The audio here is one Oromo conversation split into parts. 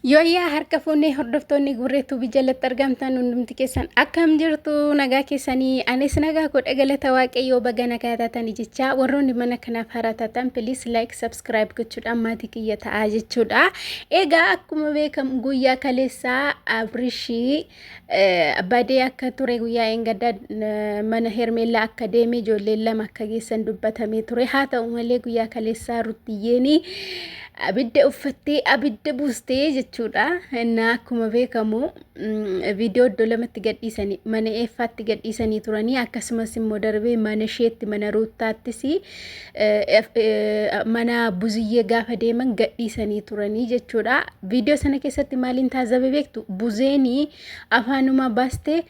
Yooyyaa harka fuunee hordoftoonni gurreetuu bijalatti argamtan hundumti keessan akkam jirtu nagaa keessanii anis nagaa godha galata waaqayyoo baga nagaa taatanii jecha warroonni mana kanaaf haaraa taatan please like subscribe gochuudhaan maatii kiyya ta'aa jechuudha. Egaa akkuma beekamu guyyaa kaleessaa Abrishii badee akka ture guyyaa engaddaa mana Hermeellaa akka deemee ijoolleen lama akka geessan dubbatamee ture. Haa ta'u malee guyyaa kaleessaa Ruttiyyeeni abidda uffattee abidda buustee jechuudha. Innaa akkuma beekamu viidiyoo iddoo lamatti gadhiisanii mana eeffaatti gadhiisanii turanii akkasumas immoo darbee mana isheetti mana Ruuttaattis mana Buziyyee gaafa deeman gadhiisanii turanii jechuudha. Viidiyoo sana keessatti maaliin taazabee beektu Buzeenii afaanuma baastee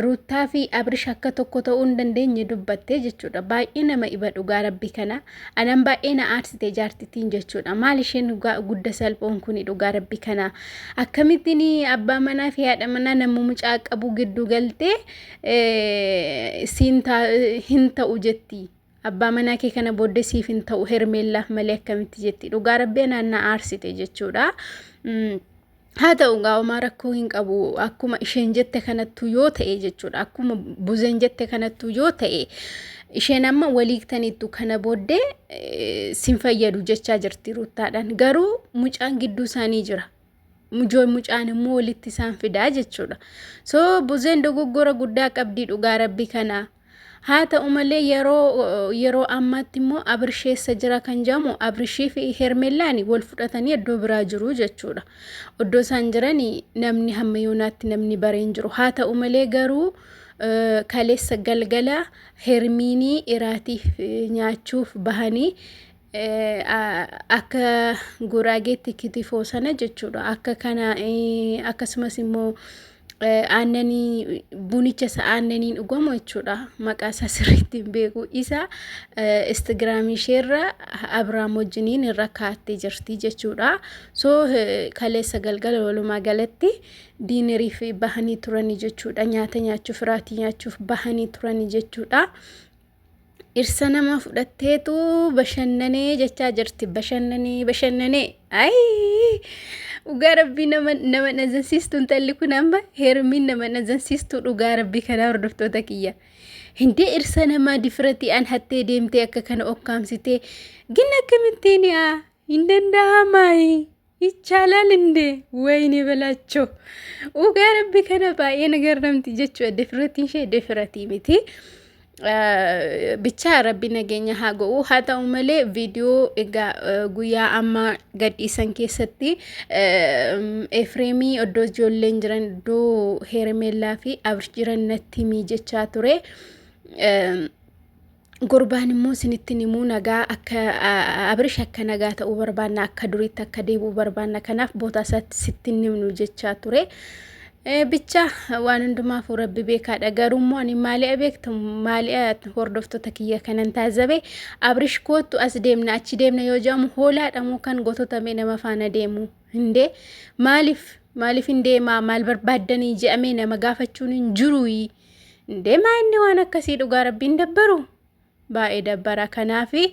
Ruuttaa fi Abrish akka tokko ta'uu hin dandeenye dubbattee jechuudha. Baay'ee nama iba dhugaa rabbi kana. Anan baay'ee na aarsite jaartittiin jechuudha. Maal isheen gudda salphoon kun dhugaa rabbi kana. Akkamittiin abbaa manaa fi haadha manaa nama mucaa qabu gidduu galtee hin ta'u jetti. Abbaa manaa kee kana booddee siif hin ta'u Hermeellaaf malee akkamitti jetti. Dhugaa rabbi na aarsite jechuudha. Haa ta'u gaa'umaa rakkoo hin qabu akkuma isheen jette kanattu yoo ta'e jechuudha. Akkuma Buzeen jette kanattu yoo ta'e isheen amma waliiktaniittu kana booddee sin fayyadu jechaa jirti Ruuttaadhaan. Garuu mucaan gidduu isaanii jira. Mucaan immoo walitti isaan fidaa jechuudha. So Buzeen dogoggora guddaa qabdi dhugaa rabbi kana. Haa ta'u malee yeroo ammaatti immoo Abrisheessa jira kan jedhamu Abrishii fi Hermeellaan wal fudhatanii iddoo biraa jiru jechuudha. Iddoo isaan jiranii namni hamma yoonaatti namni bareen jiru. Haa ta'u malee garuu kaleessa galgala Hermiinii iraatiif nyaachuuf bahanii akka Guraageetti kitifoo sana jechuudha. Akka kana akkasumas immoo aannanii bunicha isa aannaniin dhugamu jechuudha. Maqaa isaa sirriitti hin beeku isa Instagram isheerra Abrahaam wajjiniin irra kaa'attee jirti jechuudha. So kaleessa galgala walumaa galatti diineriif bahanii turanii jechuudha. Nyaata nyaachuuf raatii nyaachuuf bahanii turanii jechuudha. Irsa nama fudhatteetu bashannanee jechaa jirti. Bashannanee dhugaa rabbii nama nazansiistu intalli kun amma Hermiin nama nazansiistu dhugaa rabbii kana hordoftoota kiyya. Hindee irsa namaa difirati an hattee deemtee akka kana okkaamsitee gina akkamittiin hin danda'amaayi. Ichaalal indee wayini balaachoo dhugaa rabbii kana baay'ee nagarramti jechuudha. Difiratiin ishee difiratii miti. Bicha rabbi nageenya haa ga'u. Haa ta'u malee viidiyoo egaa guyyaa amma gadhiisan keessatti Efreemii iddoo ijoolleen jiran iddoo Hermeellaa fi Abrish jiran natti himii jechaa ture. Gurbaan immoo sinittiin himuu nagaa akka Abrish akka nagaa ta'uu barbaanna akka duriitti akka deebi'uu barbaanna kanaaf bootaa isaatti sittiin himnu jechaa ture. Bicha waan hundumaaf rabbi beekaadha. Garuu immoo ani maali'a beektu maali'a hordoftoota kiyya kanan taazabe Abrish kootu as deemna achi deemna yoo jedhamu hoolaadha moo kan goototame nama faana deemu hindee maaliif hin deemaa maal barbaaddanii jedhamee nama gaafachuun hin jiru hindee maa inni waan akkasii dhugaa rabbiin dabbaru baay'ee dabbara. Kanaafi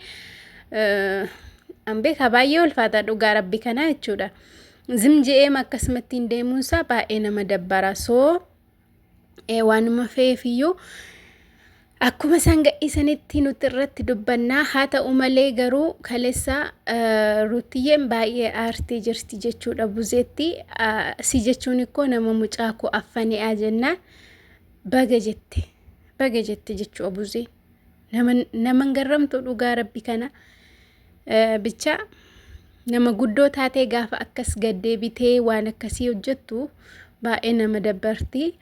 an beeka baay'ee ulfaata dhugaa rabbi kana jechuudha. Zimje'eem akkasumatti hin deemuunsaa baay'ee nama dabbara. So waanuma feefiyyuu akkuma isaan gadhiisanitti nuti irratti dubbannaa. Haa ta'u malee garuu kaleessa Ruutiyyeen baay'ee aartee jirti jechuudha. Buzeetti si jechuun ikkoo nama mucaa koo affane'aa jennaan baga jette jechuudha. Buzeen nama garramtu dhugaa rabbi kana bicha. Nama guddoo taatee gaafa akkas gaddeebitee waan akkasii hojjettu baay'ee nama dabbarti.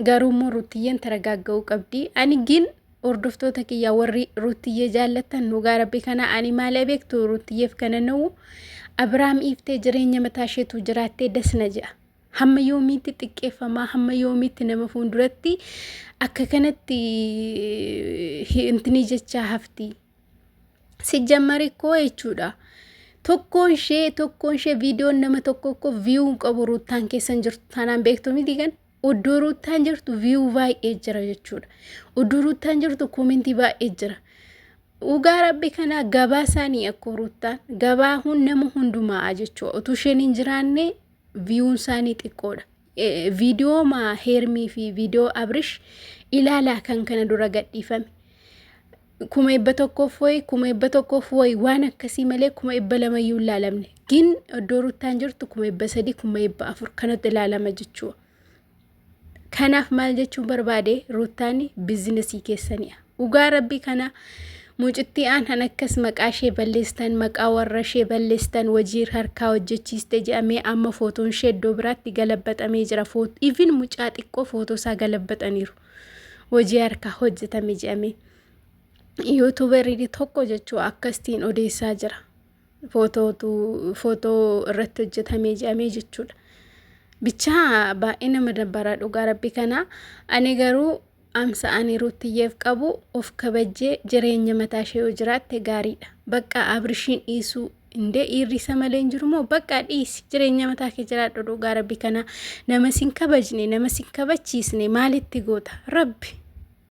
Garuu immoo Ruutiyyeen taragaaga'uu qabdi. Ani gin hordoftoota kiyyaa warri Ruutiyyee jaallattan dhugaa rabbi kana ani maali'a beektu Ruutiyyeef kana na'u Abrahaam iftee jireenya mataa isheetu jiraattee dasna jedha. Hamma yoomiitti xiqqeeffamaa hamma yoomiitti nama fuulduratti akka kanatti intini jechaa hafti. Si jammari koo jechuudha. Tokkoon ishee viidiyoon nama tokko viyuu qabu Ruuttaan keessan jirtu tanaan beektu miti kan oddoo Ruuttaan jirtu viyuu baay'ee jira jechuudha. Oddoo Ruuttaan jirtu koomentii baay'ee jira. Dhugaa rabbi kana gabaa isaanii akka Ruuttaan gabaa nama hundumaa jechuudha. Utuu isheen hin jiraanne viyuun isaanii xiqqoodha. Viidiyoo heermii fi viidiyoo abrish ilaalaa kan kana dura gadhiifame. 1,100 wayi waan akkasii malee 200 iyyuu ilaalamne. Gin iddoo Ruutaan jirtu 300 400 kanatti ilaalama jechuudha. Kanaaf maal jechuun barbaade Ruutaan biizinesii keessani'a. Ugaa rabbii kana mucitti aan akkas maqaa ishee balleessan maqaa warra ishee balleessan wajjir harkaa hojjechiiste jedhamee amma footoon ishee iddoo biraatti galabbatamee jira. Even mucaa xiqqoo footoo isaa galabbataniiru. Hojii harkaa hojjetame jedhamee. YouTuberii tokko jechuu akkastiin odeessaa jira. Footoo irratti hojjetame jedhamee jechuudha. Bichaa baay'ee nama dabbara dhugaa rabbii kana. Ani garuu amsa ani Ruutiyyeef qabu of kabajjee jireenya mataa ishee yoo jiraatte gaariidha. Bakka abrishiin dhiisuu indee dhiirrisa malee hin jiru moo bakka dhiisi jireenya mataa kee jiraadhu dhugaa rabbii kana. Nama sin kabajne nama sin kabachiisne maalitti goota rabbi.